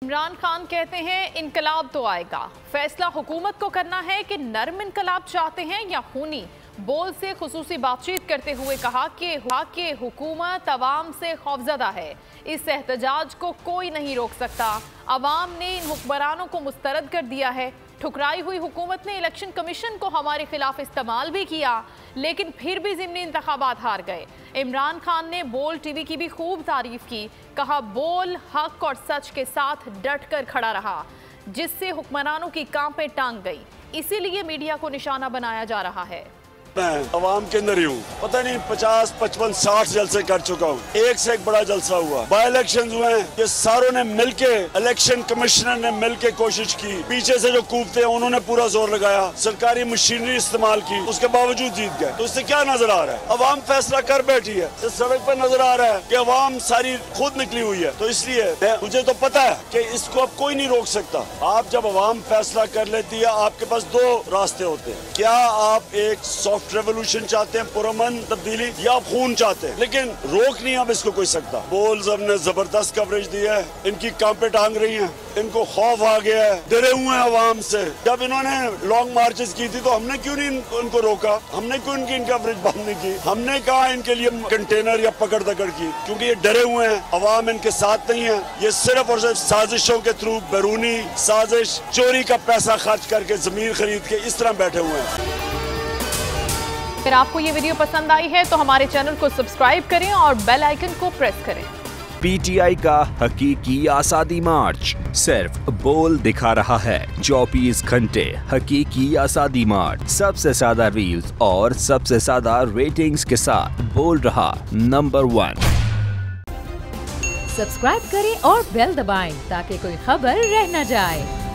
इमरान खान कहते हैं इनकलाब तो आएगा, फैसला हुकूमत को करना है कि नरम इनकलाब चाहते हैं या खूनी। बोल से खुसूसी बातचीत करते हुए कहा कि हुकूमत अवाम से खौफजदा है, इस एहतजाज को कोई नहीं रोक सकता। अवाम ने इन हुक्मरानों को मुस्तरद कर दिया है। ठुकराई हुई हुकूमत ने इलेक्शन कमीशन को हमारे खिलाफ इस्तेमाल भी किया, लेकिन फिर भी ज़िमनी इंतखाबात हार गए। इमरान खान ने बोल टीवी की भी खूब तारीफ की, कहा बोल हक और सच के साथ डट कर खड़ा रहा, जिससे हुक्मरानों की कांपें टांग गई। इसीलिए मीडिया को निशाना बनाया जा रहा है। अवाम के अंदर ही हूँ, पता नहीं 50, 55, 60 जलसे कर चुका हूँ। एक से एक बड़ा जलसा हुआ, बाई इलेक्शन हुए हैं, ये सारों ने मिलके, इलेक्शन कमिश्नर ने मिलके कोशिश की, पीछे से जो कूदते हैं उन्होंने पूरा जोर लगाया, सरकारी मशीनरी इस्तेमाल की, उसके बावजूद जीत गए। तो इससे क्या नजर आ रहा है? अवाम फैसला कर बैठी है। इस सड़क पर नजर आ रहा है कि अवाम सारी खुद निकली हुई है। तो इसलिए मुझे तो पता है कि इसको अब कोई नहीं रोक सकता। आप जब अवाम फैसला कर लेती है, आपके पास दो रास्ते होते हैं। क्या आप एक सॉफ्ट रेवोल्यूशन चाहते हैं, पुरअमन तब्दीली, या खून चाहते हैं? लेकिन रोक नहीं अब इसको कोई सकता। बोल्स ने जबरदस्त कवरेज दी है, इनकी कांपें टांग रही हैं, इनको खौफ आ गया है, डरे हुए हैं अवाम से। जब इन्होंने लॉन्ग मार्चेस की थी तो हमने क्यों नहीं उनको रोका? हमने क्यों इनकी कवरेज बंद नहीं की? हमने कहा इनके लिए कंटेनर या पकड़ दकड़ की, क्योंकि ये डरे हुए हैं, अवाम इनके साथ नहीं है। ये सिर्फ और सिर्फ साजिशों के थ्रू, बैरूनी साजिश, चोरी का पैसा खर्च करके जमीन खरीद के इस तरह बैठे हुए हैं। अगर आपको ये वीडियो पसंद आई है तो हमारे चैनल को सब्सक्राइब करें और बेल आइकन को प्रेस करें। पीटीआई का हकीकी आज़ादी मार्च सिर्फ बोल दिखा रहा है। 24 घंटे हकीकी आज़ादी मार्च, सबसे ज्यादा रील्स और सबसे ज्यादा रेटिंग्स के साथ बोल रहा नंबर 1। सब्सक्राइब करें और बेल दबाएं ताकि कोई खबर रह न जाए।